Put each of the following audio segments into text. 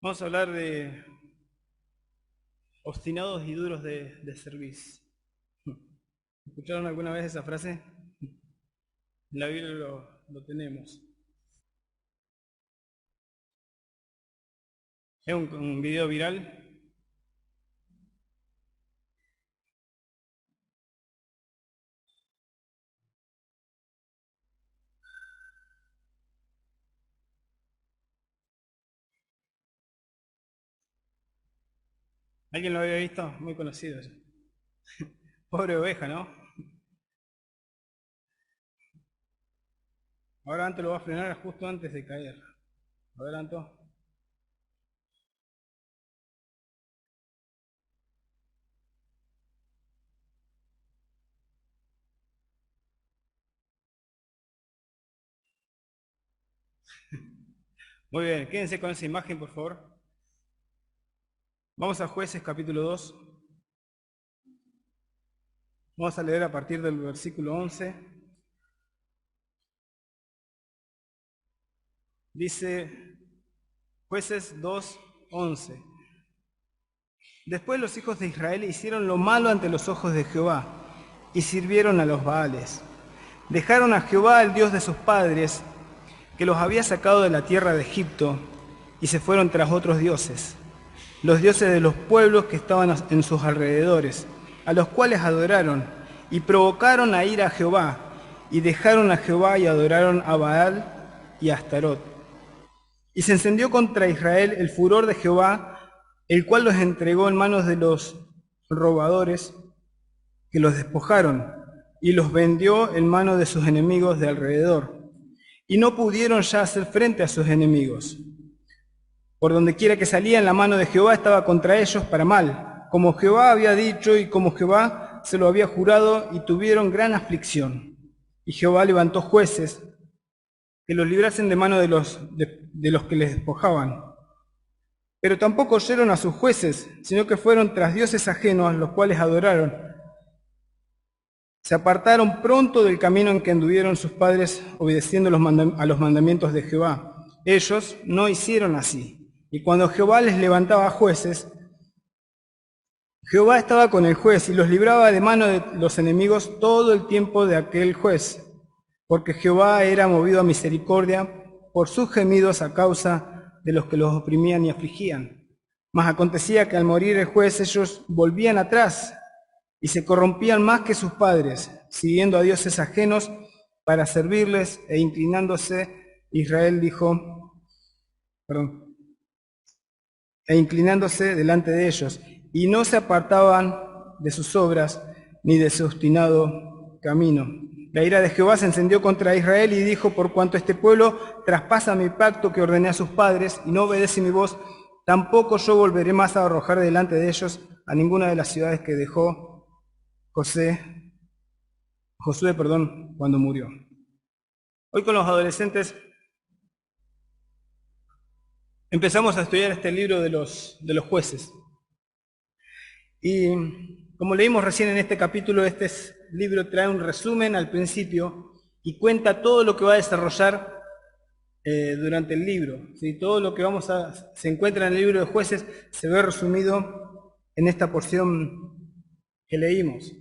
Vamos a hablar de obstinados y duros de cerviz. ¿Escucharon alguna vez esa frase? En la Biblia lo tenemos. Es un video viral. ¿Alguien lo había visto? Muy conocido eso. Pobre oveja, ¿no? Ahora Anto lo va a frenar justo antes de caer. A ver, Anto. Muy bien, quédense con esa imagen, por favor. Vamos a Jueces capítulo 2. Vamos a leer a partir del versículo 11. Dice Jueces 2:11. Después los hijos de Israel hicieron lo malo ante los ojos de Jehová y sirvieron a los Baales. Dejaron a Jehová, el Dios de sus padres, que los había sacado de la tierra de Egipto, y se fueron tras otros dioses, los dioses de los pueblos que estaban en sus alrededores, a los cuales adoraron, y provocaron a ir a Jehová, y dejaron a Jehová y adoraron a Baal y a Astarot. Y se encendió contra Israel el furor de Jehová, el cual los entregó en manos de los robadores, que los despojaron, y los vendió en manos de sus enemigos de alrededor. Y no pudieron ya hacer frente a sus enemigos. Por donde quiera que salían, la mano de Jehová estaba contra ellos para mal, como Jehová había dicho y como Jehová se lo había jurado, y tuvieron gran aflicción. Y Jehová levantó jueces que los librasen de mano de los que les despojaban. Pero tampoco oyeron a sus jueces, sino que fueron tras dioses ajenos, los cuales adoraron. Se apartaron pronto del camino en que anduvieron sus padres, obedeciendo a los mandamientos de Jehová. Ellos no hicieron así. Y cuando Jehová les levantaba jueces, Jehová estaba con el juez y los libraba de mano de los enemigos todo el tiempo de aquel juez, porque Jehová era movido a misericordia por sus gemidos a causa de los que los oprimían y afligían. Mas acontecía que al morir el juez ellos volvían atrás y se corrompían más que sus padres, siguiendo a dioses ajenos para servirles, e inclinándose, Israel dijo, e inclinándose delante de ellos, y no se apartaban de sus obras ni de su obstinado camino. La ira de Jehová se encendió contra Israel y dijo, por cuanto este pueblo traspasa mi pacto que ordené a sus padres y no obedece mi voz, tampoco yo volveré más a arrojar delante de ellos a ninguna de las ciudades que dejó Josué, cuando murió. Hoy con los adolescentes empezamos a estudiar este libro de los jueces. Y como leímos recién en este capítulo, este libro trae un resumen al principio y cuenta todo lo que va a desarrollar durante el libro. ¿Sí? Todo lo que se encuentra en el libro de Jueces se ve resumido en esta porción que leímos.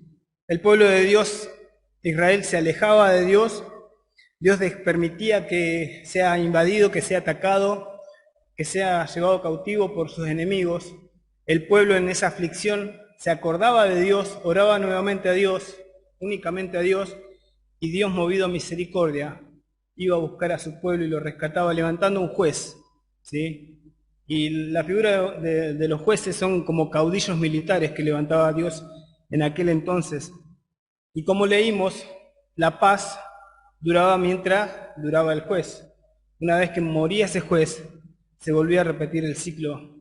El pueblo de Dios, Israel, se alejaba de Dios. Dios permitía que sea invadido, que sea atacado, que sea llevado cautivo por sus enemigos. El pueblo en esa aflicción se acordaba de Dios, oraba nuevamente a Dios, únicamente a Dios, y Dios, movido a misericordia, iba a buscar a su pueblo y lo rescataba levantando un juez, ¿sí? Y la figura de los jueces son como caudillos militares que levantaba Dios en aquel entonces. Y como leímos, la paz duraba mientras duraba el juez. Una vez que moría ese juez, se volvía a repetir el ciclo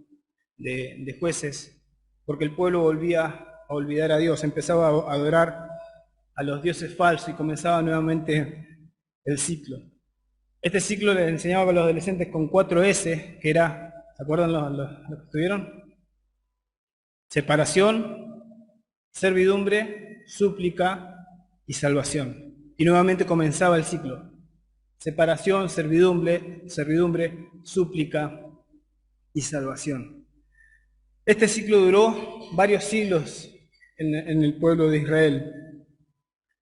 de jueces, porque el pueblo volvía a olvidar a Dios, empezaba a adorar a los dioses falsos y comenzaba nuevamente el ciclo. Este ciclo le enseñaba a los adolescentes con 4 S, que era, ¿se acuerdan lo que estuvieron? Separación, servidumbre, súplica y salvación. Y nuevamente comenzaba el ciclo. Separación, servidumbre, súplica y salvación. Este ciclo duró varios siglos en el pueblo de Israel.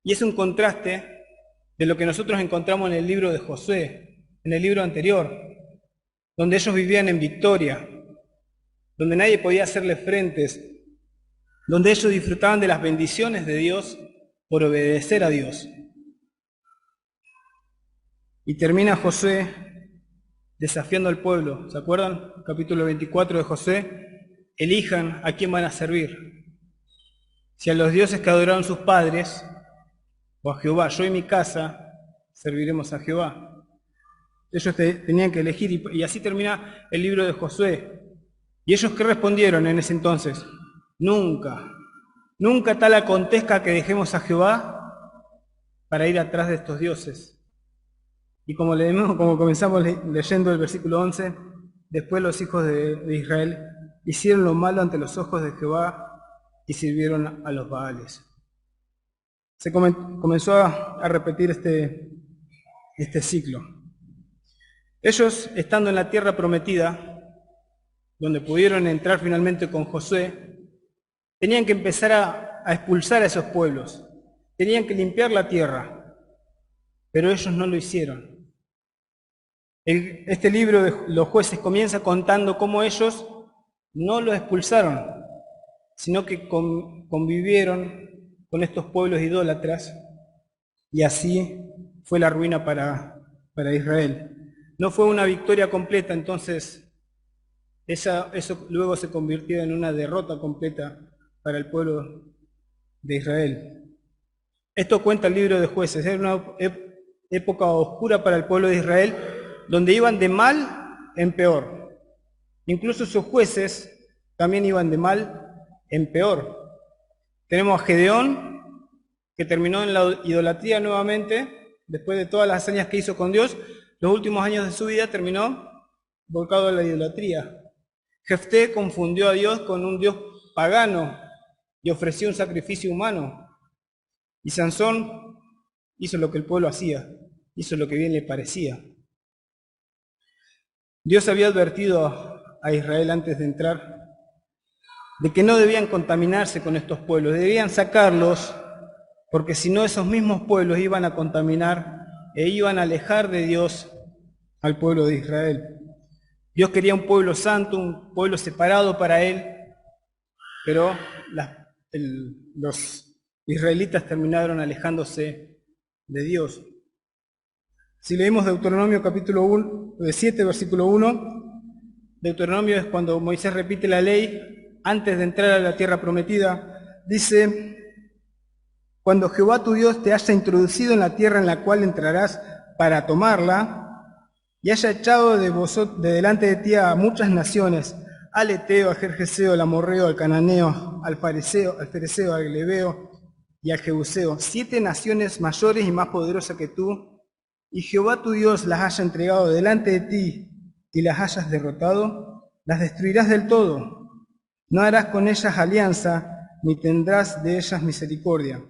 Y es un contraste de lo que nosotros encontramos en el libro de Josué, en el libro anterior, donde ellos vivían en victoria, donde nadie podía hacerles frentes, donde ellos disfrutaban de las bendiciones de Dios por obedecer a Dios. Y termina Josué desafiando al pueblo. ¿Se acuerdan? Capítulo 24 de Josué. Elijan a quién van a servir. Si a los dioses que adoraron sus padres, o a Jehová. Yo y mi casa serviremos a Jehová. Ellos tenían que elegir, y así termina el libro de Josué. ¿Y ellos qué respondieron en ese entonces? Nunca, nunca tal acontezca que dejemos a Jehová para ir atrás de estos dioses. Y como leemos, como comenzamos leyendo el versículo 11, después los hijos de Israel hicieron lo malo ante los ojos de Jehová y sirvieron a los Baales. Se comenzó a repetir este ciclo. Ellos, estando en la tierra prometida, donde pudieron entrar finalmente con Josué, tenían que empezar a expulsar a esos pueblos, tenían que limpiar la tierra, pero ellos no lo hicieron. Este libro de los jueces comienza contando cómo ellos no los expulsaron, sino que convivieron con estos pueblos idólatras, y así fue la ruina para Israel. No fue una victoria completa, entonces eso luego se convirtió en una derrota completa para el pueblo de Israel. Esto cuenta el libro de Jueces. Era una época oscura para el pueblo de Israel, donde iban de mal en peor. Incluso sus jueces también iban de mal en peor. Tenemos a Gedeón, que terminó en la idolatría nuevamente, después de todas las hazañas que hizo con Dios. Los últimos años de su vida terminó volcado a la idolatría. Jefté confundió a Dios con un Dios pagano y ofreció un sacrificio humano. Y Sansón hizo lo que el pueblo hacía, hizo lo que bien le parecía. Dios había advertido a Israel antes de entrar de que no debían contaminarse con estos pueblos, debían sacarlos, porque si no esos mismos pueblos iban a contaminar e iban a alejar de Dios al pueblo de Israel. Dios quería un pueblo santo, un pueblo separado para Él, pero los israelitas terminaron alejándose de Dios. Si leemos Deuteronomio capítulo 7, versículo 1, Deuteronomio es cuando Moisés repite la ley antes de entrar a la tierra prometida. Dice: cuando Jehová tu Dios te haya introducido en la tierra en la cual entrarás para tomarla, y haya echado de delante de ti a muchas naciones, al Eteo, al Gergeseo, al Amorreo, al Cananeo, al Fereceo, al Glebeo y al Jebuseo, 7 naciones mayores y más poderosas que tú, y Jehová tu Dios las haya entregado delante de ti y las hayas derrotado, las destruirás del todo. No harás con ellas alianza, ni tendrás de ellas misericordia.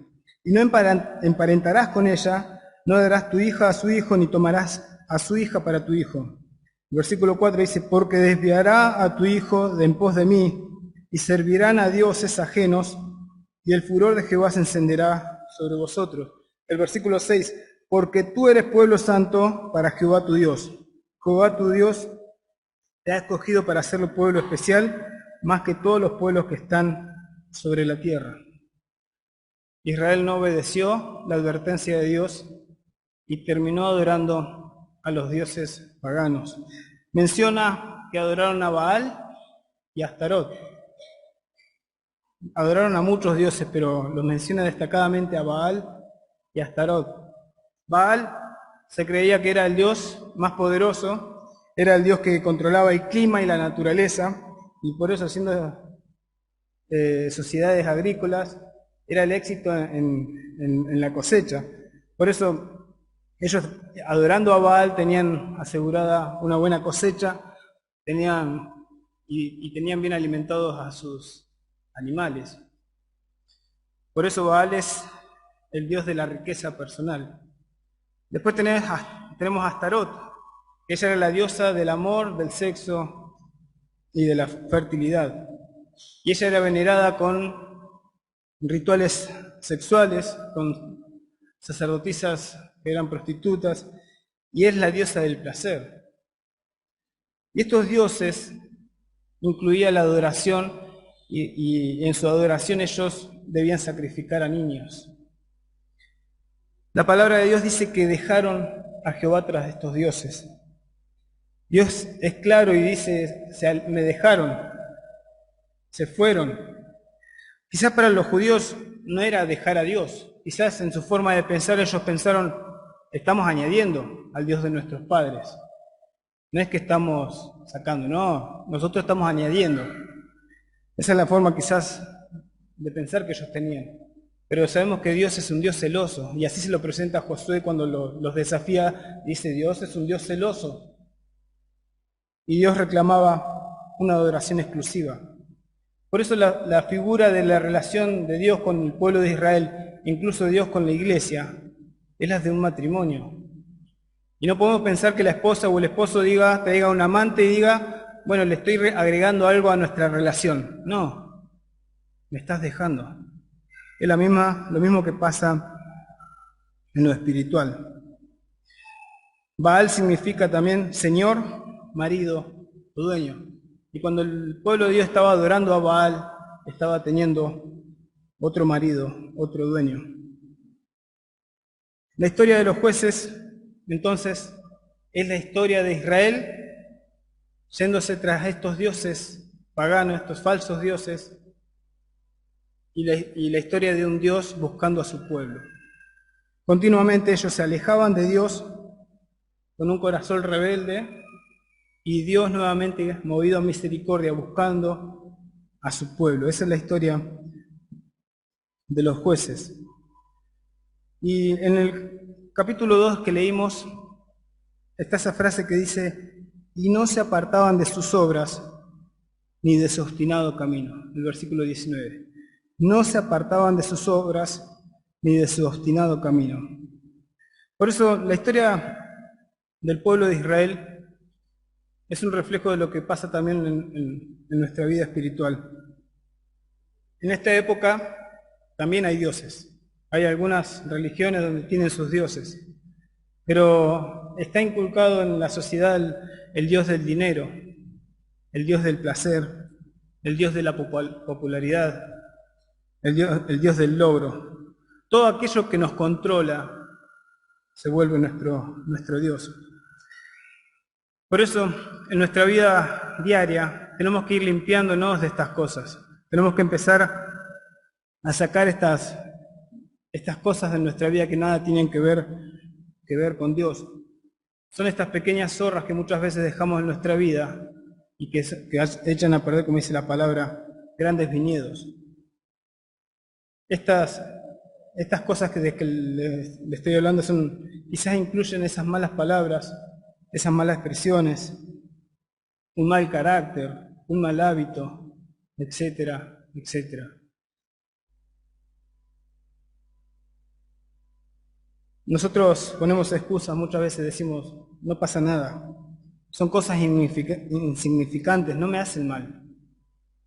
Y no emparentarás con ella, no darás tu hija a su hijo, ni tomarás a su hija para tu hijo. El versículo 4 dice: porque desviará a tu hijo de en pos de mí, y servirán a dioses ajenos, y el furor de Jehová se encenderá sobre vosotros. El versículo 6: porque tú eres pueblo santo para Jehová tu Dios. Jehová tu Dios te ha escogido para hacerlo pueblo especial, más que todos los pueblos que están sobre la tierra. Israel no obedeció la advertencia de Dios y terminó adorando a los dioses paganos. Menciona que adoraron a Baal y a Astarot. Adoraron a muchos dioses, pero los menciona destacadamente a Baal y a Astarot. Baal se creía que era el dios más poderoso, era el dios que controlaba el clima y la naturaleza, y por eso, haciendo sociedades agrícolas, era el éxito en la cosecha. Por eso ellos, adorando a Baal, tenían asegurada una buena cosecha, tenían bien alimentados a sus animales. Por eso Baal es el dios de la riqueza personal. Después tenemos a Astarot, que ella era la diosa del amor, del sexo y de la fertilidad. Y ella era venerada con rituales sexuales, con sacerdotisas que eran prostitutas, y es la diosa del placer. Y estos dioses incluían la adoración, y en su adoración ellos debían sacrificar a niños. La palabra de Dios dice que dejaron a Jehová tras estos dioses. Dios es claro y dice, me dejaron, se fueron. Quizás para los judíos no era dejar a Dios, quizás en su forma de pensar ellos pensaron, estamos añadiendo al Dios de nuestros padres. No es que estamos sacando, no, nosotros estamos añadiendo. Esa es la forma quizás de pensar que ellos tenían. Pero sabemos que Dios es un Dios celoso, y así se lo presenta a Josué cuando los desafía, dice, Dios es un Dios celoso. Y Dios reclamaba una adoración exclusiva. Por eso la figura de la relación de Dios con el pueblo de Israel, incluso Dios con la iglesia, es la de un matrimonio. Y no podemos pensar que la esposa o el esposo te diga a un amante y diga, bueno, le estoy agregando algo a nuestra relación. No, me estás dejando. Es lo mismo que pasa en lo espiritual. Baal significa también señor, marido o dueño. Y cuando el pueblo de Dios estaba adorando a Baal, estaba teniendo otro marido, otro dueño. La historia de los jueces, entonces, es la historia de Israel yéndose tras estos dioses paganos, estos falsos dioses, y la historia de un Dios buscando a su pueblo. Continuamente ellos se alejaban de Dios con un corazón rebelde, y Dios nuevamente, movido a misericordia, buscando a su pueblo. Esa es la historia de los jueces. Y en el capítulo 2 que leímos, está esa frase que dice, y no se apartaban de sus obras, ni de su obstinado camino. El versículo 19. No se apartaban de sus obras, ni de su obstinado camino. Por eso la historia del pueblo de Israel es un reflejo de lo que pasa también en nuestra vida espiritual. En esta época también hay dioses. Hay algunas religiones donde tienen sus dioses. Pero está inculcado en la sociedad el Dios del dinero, el Dios del placer, el Dios de la popularidad, el Dios del logro. Todo aquello que nos controla se vuelve nuestro Dios. Por eso, en nuestra vida diaria, tenemos que ir limpiándonos de estas cosas. Tenemos que empezar a sacar estas cosas de nuestra vida que nada tienen que ver con Dios. Son estas pequeñas zorras que muchas veces dejamos en nuestra vida y que echan a perder, como dice la palabra, grandes viñedos. Estas cosas de que le estoy hablando quizás incluyen esas malas palabras, esas malas expresiones, un mal carácter, un mal hábito, etcétera, etcétera. Nosotros ponemos excusas, muchas veces decimos, no pasa nada, son cosas insignificantes, no me hacen mal,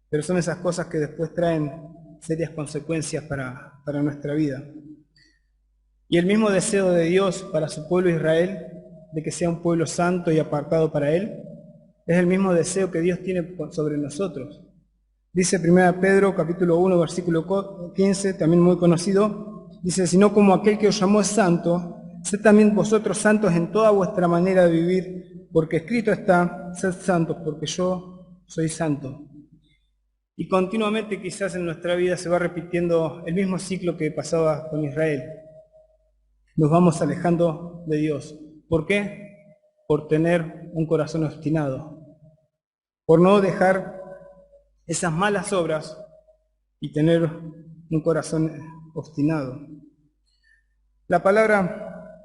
pero son esas cosas que después traen serias consecuencias para nuestra vida. Y el mismo deseo de Dios para su pueblo Israel, de que sea un pueblo santo y apartado para Él, es el mismo deseo que Dios tiene sobre nosotros. Dice 1 Pedro capítulo 1 versículo 15, también muy conocido, dice, sino como aquel que os llamó es santo, sed también vosotros santos en toda vuestra manera de vivir, porque escrito está, sed santos, porque yo soy santo. Y continuamente quizás en nuestra vida se va repitiendo el mismo ciclo que pasaba con Israel. Nos vamos alejando de Dios. ¿Por qué? Por tener un corazón obstinado, por no dejar esas malas obras y tener un corazón obstinado. La palabra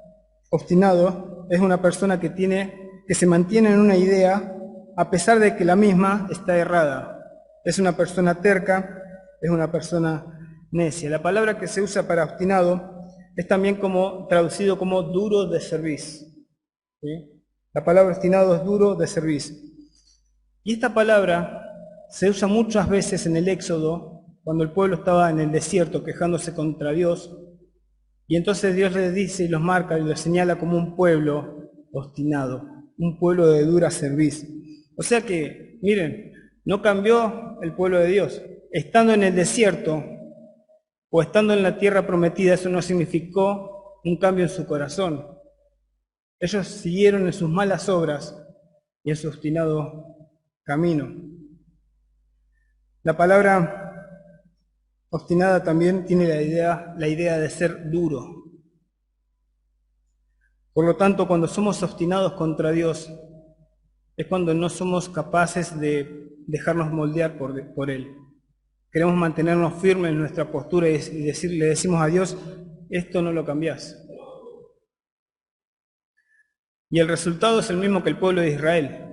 obstinado es una persona que se mantiene en una idea a pesar de que la misma está errada. Es una persona terca, es una persona necia. La palabra que se usa para obstinado es también traducido como duro de cerviz. ¿Sí? La palabra obstinado es duro de cerviz. Y esta palabra se usa muchas veces en el Éxodo, cuando el pueblo estaba en el desierto quejándose contra Dios, y entonces Dios les dice y los marca y los señala como un pueblo obstinado, un pueblo de dura cerviz. O sea que, miren, no cambió el pueblo de Dios. Estando en el desierto o estando en la tierra prometida, eso no significó un cambio en su corazón. Ellos siguieron en sus malas obras y en su obstinado camino. La palabra obstinada también tiene la idea de ser duro. Por lo tanto, cuando somos obstinados contra Dios, es cuando no somos capaces de dejarnos moldear por Él. Queremos mantenernos firmes en nuestra postura y le decimos a Dios, esto no lo cambiás. Y el resultado es el mismo que el pueblo de Israel.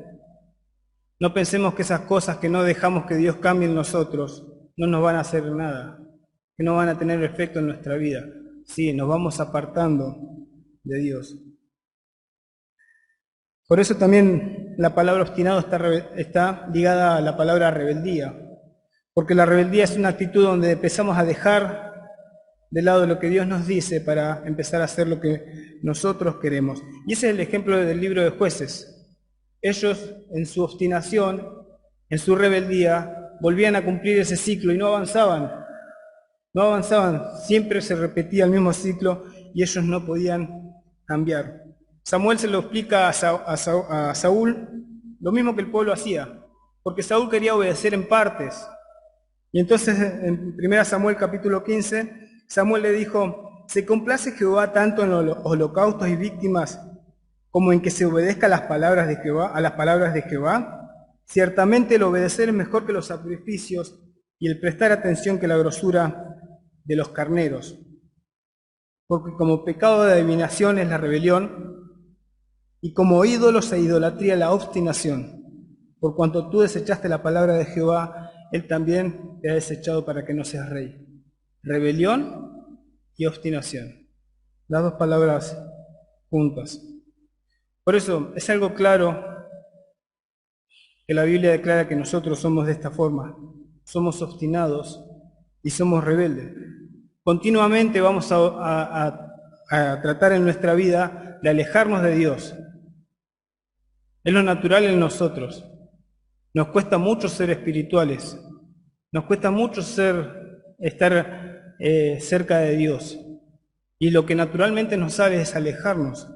No pensemos que esas cosas que no dejamos que Dios cambie en nosotros no nos van a hacer nada, que no van a tener efecto en nuestra vida. Sí, nos vamos apartando de Dios. Por eso también la palabra obstinado está ligada a la palabra rebeldía, porque la rebeldía es una actitud donde empezamos a dejar de lado lo que Dios nos dice para empezar a hacer lo que nosotros queremos. Y ese es el ejemplo del libro de Jueces. Ellos, en su obstinación, en su rebeldía, volvían a cumplir ese ciclo y no avanzaban. No avanzaban, siempre se repetía el mismo ciclo y ellos no podían cambiar. Samuel se lo explica a Saúl lo mismo que el pueblo hacía, porque Saúl quería obedecer en partes. Y entonces en 1 Samuel capítulo 15, Samuel le dijo, ¿se complace Jehová tanto en los holocaustos y víctimas como en que se obedezca a las palabras de Jehová? Ciertamente el obedecer es mejor que los sacrificios y el prestar atención que la grosura de los carneros. Porque como pecado de adivinación es la rebelión, y como ídolos e idolatría la obstinación. Por cuanto tú desechaste la palabra de Jehová, Él también te ha desechado para que no seas rey. Rebelión y obstinación. Las dos palabras juntas. Por eso es algo claro que la Biblia declara que nosotros somos de esta forma. Somos obstinados y somos rebeldes. Continuamente vamos a tratar en nuestra vida de alejarnos de Dios. Es lo natural en nosotros. Nos cuesta mucho ser espirituales. Nos cuesta mucho estar cerca de Dios. Y lo que naturalmente nos sale es alejarnos.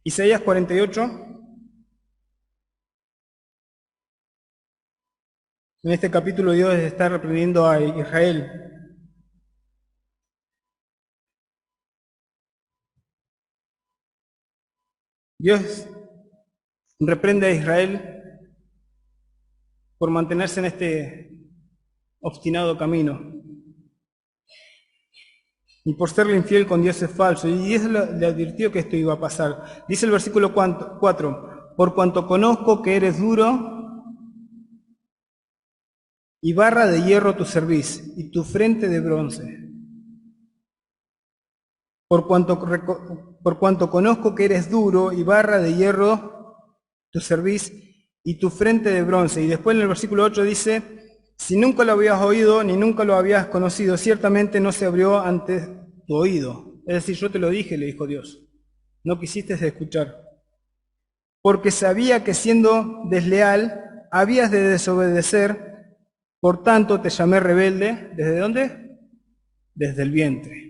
Isaías 48. En este capítulo Dios está reprendiendo a Israel. Dios reprende a Israel por mantenerse en este obstinado camino y por serle infiel con dioses falsos. Y Dios le advirtió que esto iba a pasar. Dice el versículo 4, por cuanto conozco que eres duro y barra de hierro tu cerviz y tu frente de bronce. Por cuanto conozco que eres duro y barra de hierro tu cerviz y tu frente de bronce. Y después en el versículo 8 dice, si nunca lo habías oído ni nunca lo habías conocido, ciertamente no se abrió ante tu oído. Es decir, yo te lo dije, le dijo Dios. No quisiste escuchar. Porque sabía que siendo desleal habías de desobedecer, por tanto te llamé rebelde. ¿Desde dónde? Desde el vientre.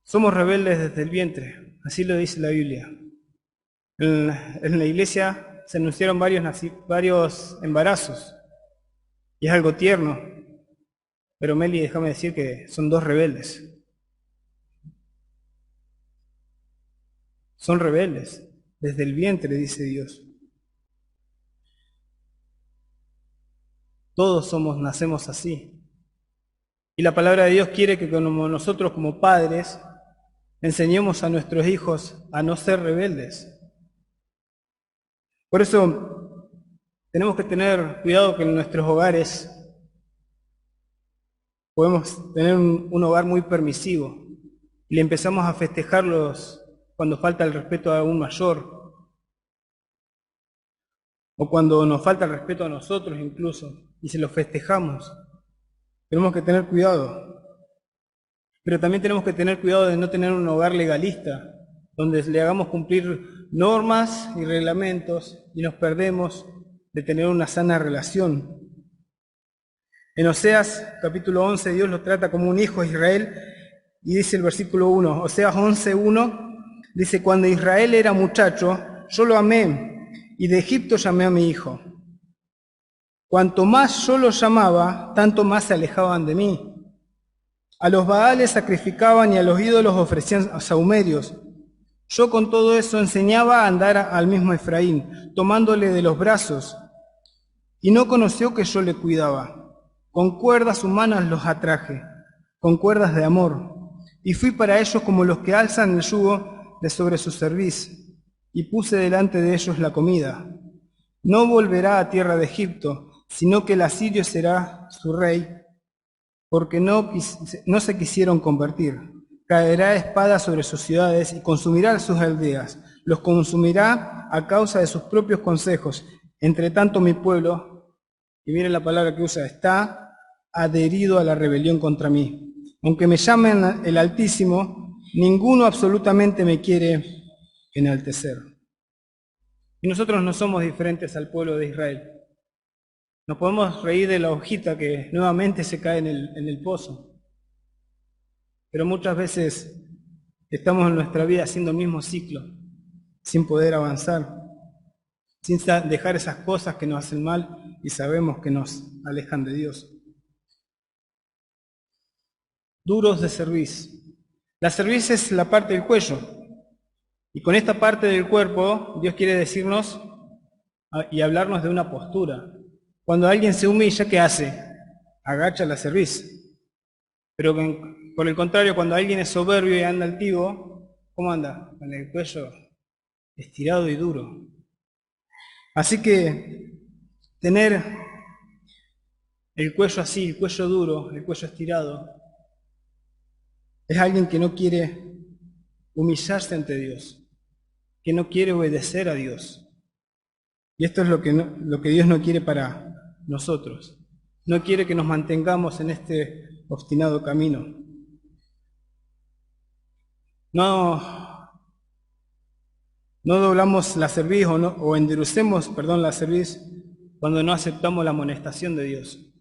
Somos rebeldes desde el vientre, así lo dice la Biblia. En la iglesia se anunciaron varios embarazos, y es algo tierno, pero Meli, déjame decir que son dos rebeldes. Son rebeldes, desde el vientre, dice Dios. Todos nacemos así. Y la palabra de Dios quiere que como nosotros como padres enseñemos a nuestros hijos a no ser rebeldes. Por eso tenemos que tener cuidado que en nuestros hogares podemos tener un hogar muy permisivo y le empezamos a festejarlos cuando falta el respeto a un mayor, o cuando nos falta el respeto a nosotros incluso, y se lo festejamos. Tenemos que tener cuidado. Pero también tenemos que tener cuidado de no tener un hogar legalista, donde le hagamos cumplir normas y reglamentos y nos perdemos de tener una sana relación. En Oseas capítulo 11 Dios lo trata como un hijo de Israel y dice el versículo 1, Oseas 11:1, dice: cuando Israel era muchacho, yo lo amé y de Egipto llamé a mi hijo. Cuanto más yo los llamaba, tanto más se alejaban de mí. A los Baales sacrificaban y a los ídolos ofrecían sahumerios. Yo con todo eso enseñaba a andar al mismo Efraín, tomándole de los brazos, y no conoció que yo le cuidaba. Con cuerdas humanas los atraje, con cuerdas de amor, y fui para ellos como los que alzan el yugo de sobre su cerviz, y puse delante de ellos la comida. No volverá a tierra de Egipto, sino que el asirio será su rey, porque no se quisieron convertir. Caerá espada sobre sus ciudades y consumirá sus aldeas. Los consumirá a causa de sus propios consejos. Entre tanto mi pueblo, y miren la palabra que usa, está adherido a la rebelión contra mí. Aunque me llamen el Altísimo, ninguno absolutamente me quiere enaltecer. Y nosotros no somos diferentes al pueblo de Israel. Nos podemos reír de la hojita que nuevamente se cae en el pozo. Pero muchas veces estamos en nuestra vida haciendo el mismo ciclo, sin poder avanzar, sin dejar esas cosas que nos hacen mal y sabemos que nos alejan de Dios. Duros de cerviz. La cerviz es la parte del cuello. Y con esta parte del cuerpo, Dios quiere decirnos y hablarnos de una postura. Cuando alguien se humilla, ¿qué hace? Agacha la cerviz. Pero por el contrario, cuando alguien es soberbio y anda altivo, ¿cómo anda? Con el cuello estirado y duro. Así que tener el cuello así, el cuello duro, el cuello estirado, es alguien que no quiere humillarse ante Dios, que no quiere obedecer a Dios. Y esto es lo que Dios no quiere para nosotros. No quiere que nos mantengamos en este obstinado camino. No doblamos la cerviz o endurecemos, la cerviz cuando no aceptamos la amonestación de Dios.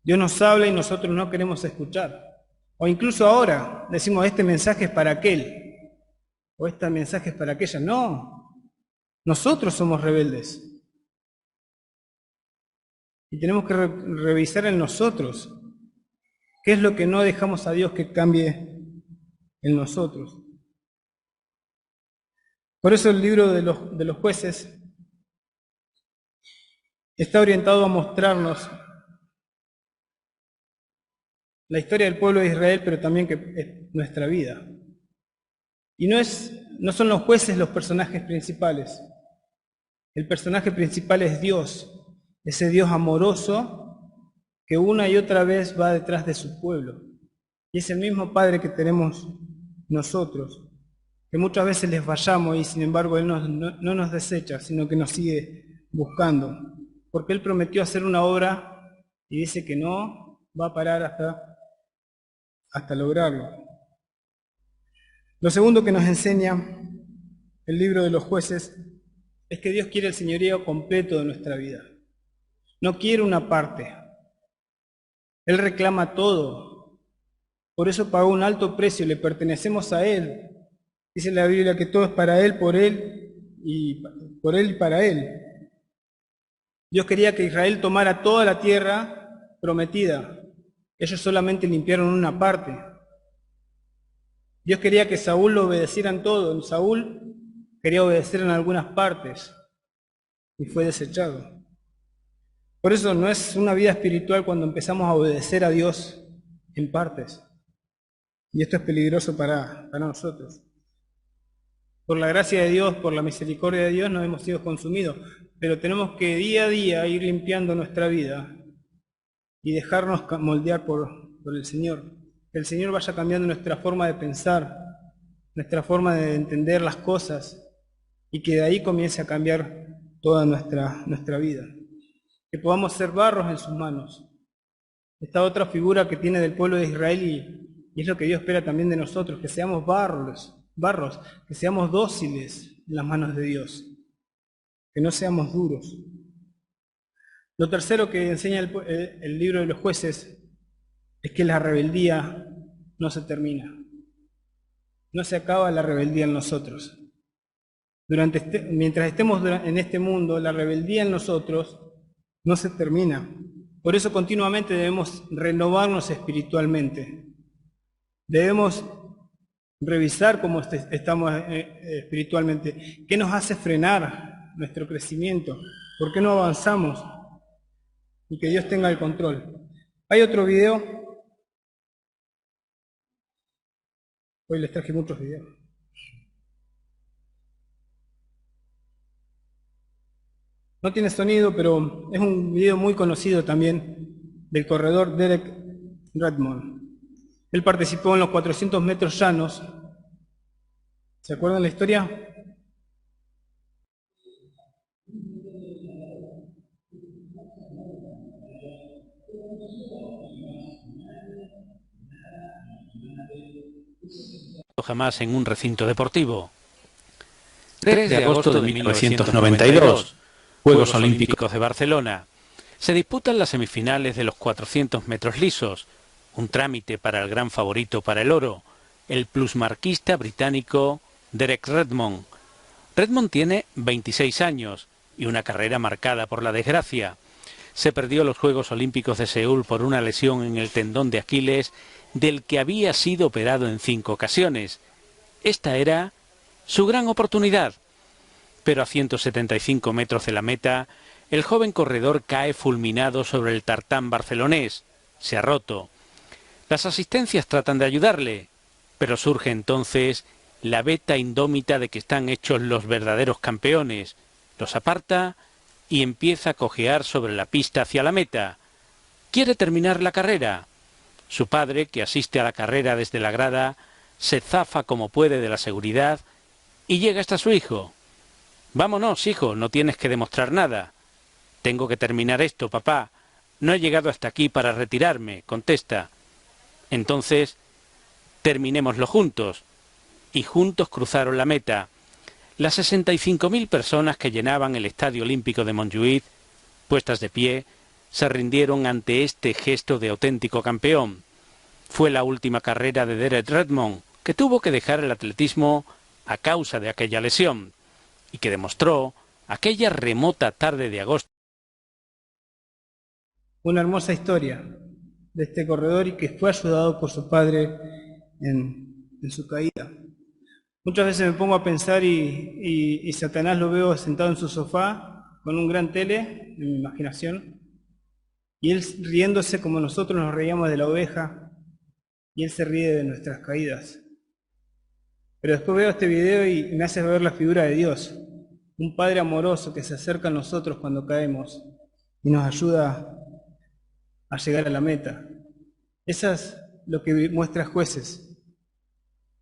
Dios nos habla y nosotros no queremos escuchar. O incluso ahora decimos, este mensaje es para aquel, o este mensaje es para aquella. No, nosotros somos rebeldes. Y tenemos que revisar en nosotros qué es lo que no dejamos a Dios que cambie en nosotros. Por eso el libro de los jueces está orientado a mostrarnos la historia del pueblo de Israel, pero también que es nuestra vida. Y no son los jueces los personajes principales. El personaje principal es Dios, ese Dios amoroso que una y otra vez va detrás de su pueblo. Y es el mismo Padre que tenemos nosotros, que muchas veces les fallamos y sin embargo Él no nos desecha, sino que nos sigue buscando. Porque Él prometió hacer una obra y dice que no va a parar hasta lograrlo. Lo segundo que nos enseña el libro de los jueces es que Dios quiere el señorío completo de nuestra vida. No quiere una parte. Él reclama todo. Por eso pagó un alto precio, le pertenecemos a Él. Dice la Biblia que todo es para Él, por Él y para Él. Dios quería que Israel tomara toda la tierra prometida. Ellos solamente limpiaron una parte. Dios quería que Saúl lo obedecieran todo. Saúl quería obedecer en algunas partes y fue desechado. Por eso no es una vida espiritual cuando empezamos a obedecer a Dios en partes. Y esto es peligroso para nosotros. Por la gracia de Dios, por la misericordia de Dios, no hemos sido consumidos. Pero tenemos que día a día ir limpiando nuestra vida y dejarnos moldear por el Señor. Que el Señor vaya cambiando nuestra forma de pensar, nuestra forma de entender las cosas, y que de ahí comience a cambiar toda nuestra vida. Que podamos ser barros en sus manos. Esta otra figura que tiene del pueblo de Israel y es lo que Dios espera también de nosotros, que seamos barros, que seamos dóciles en las manos de Dios, que no seamos duros. Lo tercero que enseña el libro de los jueces es que la rebeldía no se termina. No se acaba la rebeldía en nosotros. Mientras estemos en este mundo, la rebeldía en nosotros no se termina. Por eso continuamente debemos renovarnos espiritualmente. Debemos revisar cómo estamos espiritualmente. ¿Qué nos hace frenar nuestro crecimiento? ¿Por qué no avanzamos? Y que Dios tenga el control. Hay otro video. Hoy les traje muchos videos. No tiene sonido, pero es un video muy conocido también del corredor Derek Redmond. Él participó en los 400 metros llanos. ¿Se acuerdan la historia? Jamás en un recinto deportivo. 3 de agosto de 1992, Juegos Olímpicos de Barcelona. Se disputan las semifinales de los 400 metros lisos, un trámite para el gran favorito para el oro, el plusmarquista británico Derek Redmond. Redmond tiene 26 años y una carrera marcada por la desgracia. Se perdió los Juegos Olímpicos de Seúl por una lesión en el tendón de Aquiles del que había sido operado en 5 ocasiones. Esta era su gran oportunidad. Pero a 175 metros de la meta, el joven corredor cae fulminado sobre el tartán barcelonés. Se ha roto. Las asistencias tratan de ayudarle, pero surge entonces la veta indómita de que están hechos los verdaderos campeones. Los aparta y empieza a cojear sobre la pista hacia la meta. Quiere terminar la carrera. Su padre, que asiste a la carrera desde la grada, se zafa como puede de la seguridad y llega hasta su hijo. «Vámonos, hijo, no tienes que demostrar nada». «Tengo que terminar esto, papá. No he llegado hasta aquí para retirarme», contesta. «Entonces, terminémoslo juntos». Y juntos cruzaron la meta. Las 65.000 personas que llenaban el Estadio Olímpico de Montjuïc, puestas de pie, se rindieron ante este gesto de auténtico campeón. Fue la última carrera de Derek Redmond, que tuvo que dejar el atletismo a causa de aquella lesión, y que demostró aquella remota tarde de agosto. Una hermosa historia de este corredor y que fue ayudado por su padre en su caída. Muchas veces me pongo a pensar y Satanás lo veo sentado en su sofá con un gran tele, en mi imaginación, y él riéndose como nosotros nos reíamos de la oveja, y él se ríe de nuestras caídas. Pero después veo este video y me hace ver la figura de Dios, un Padre amoroso que se acerca a nosotros cuando caemos y nos ayuda a llegar a la meta. Eso es lo que muestra Jueces.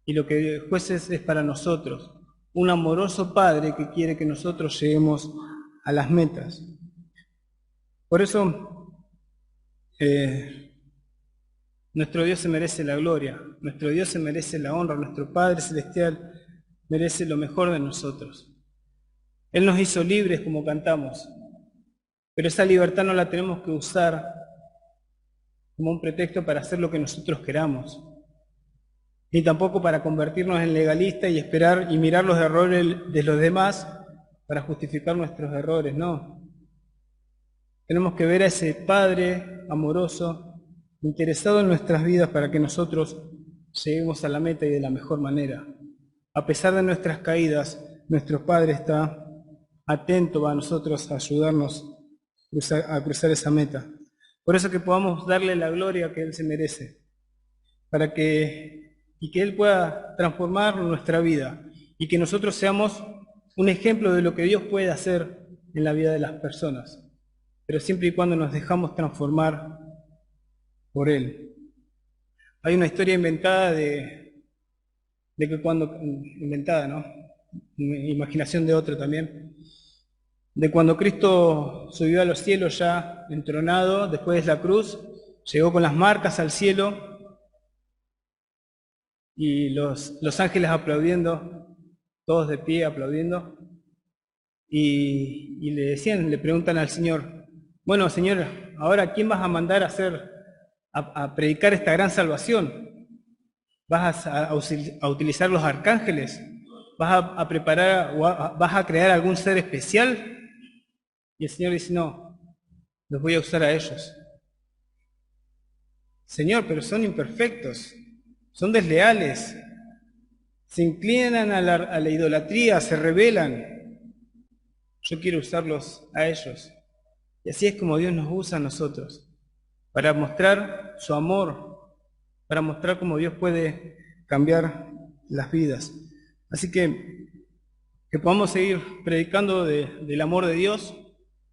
Y lo que Jueces es para nosotros, un amoroso Padre que quiere que nosotros lleguemos a las metas. Por eso, nuestro Dios se merece la gloria, nuestro Dios se merece la honra, nuestro Padre Celestial merece lo mejor de nosotros. Él nos hizo libres como cantamos, pero esa libertad no la tenemos que usar como un pretexto para hacer lo que nosotros queramos, ni tampoco para convertirnos en legalistas y esperar y mirar los errores de los demás para justificar nuestros errores, no. Tenemos que ver a ese Padre amoroso, interesado en nuestras vidas para que nosotros lleguemos a la meta y de la mejor manera. A pesar de nuestras caídas, nuestro Padre está atento a nosotros, a ayudarnos a cruzar esa meta. Por eso que podamos darle la gloria que Él se merece, y que Él pueda transformar nuestra vida y que nosotros seamos un ejemplo de lo que Dios puede hacer en la vida de las personas, pero siempre y cuando nos dejamos transformar por Él. Hay una historia inventada inventada, ¿no? Imaginación de otro también, de cuando Cristo subió a los cielos ya entronado, después de la cruz, llegó con las marcas al cielo y los ángeles aplaudiendo, todos de pie aplaudiendo, y le preguntan al Señor, bueno, Señor, ahora ¿quién vas a mandar a predicar esta gran salvación? ¿Vas a utilizar los arcángeles? ¿Vas a preparar o vas a crear algún ser especial? Y el Señor dice, no, los voy a usar a ellos. Señor, pero son imperfectos, son desleales, se inclinan a la idolatría, se rebelan. Yo quiero usarlos a ellos. Y así es como Dios nos usa a nosotros, para mostrar su amor, para mostrar cómo Dios puede cambiar las vidas. Así que podamos seguir predicando del amor de Dios,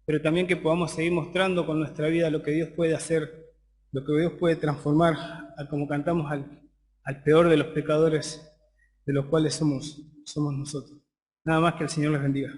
pero también que podamos seguir mostrando con nuestra vida lo que Dios puede hacer, lo que Dios puede transformar, como cantamos, al peor de los pecadores, de los cuales somos nosotros. Nada más, que el Señor les bendiga.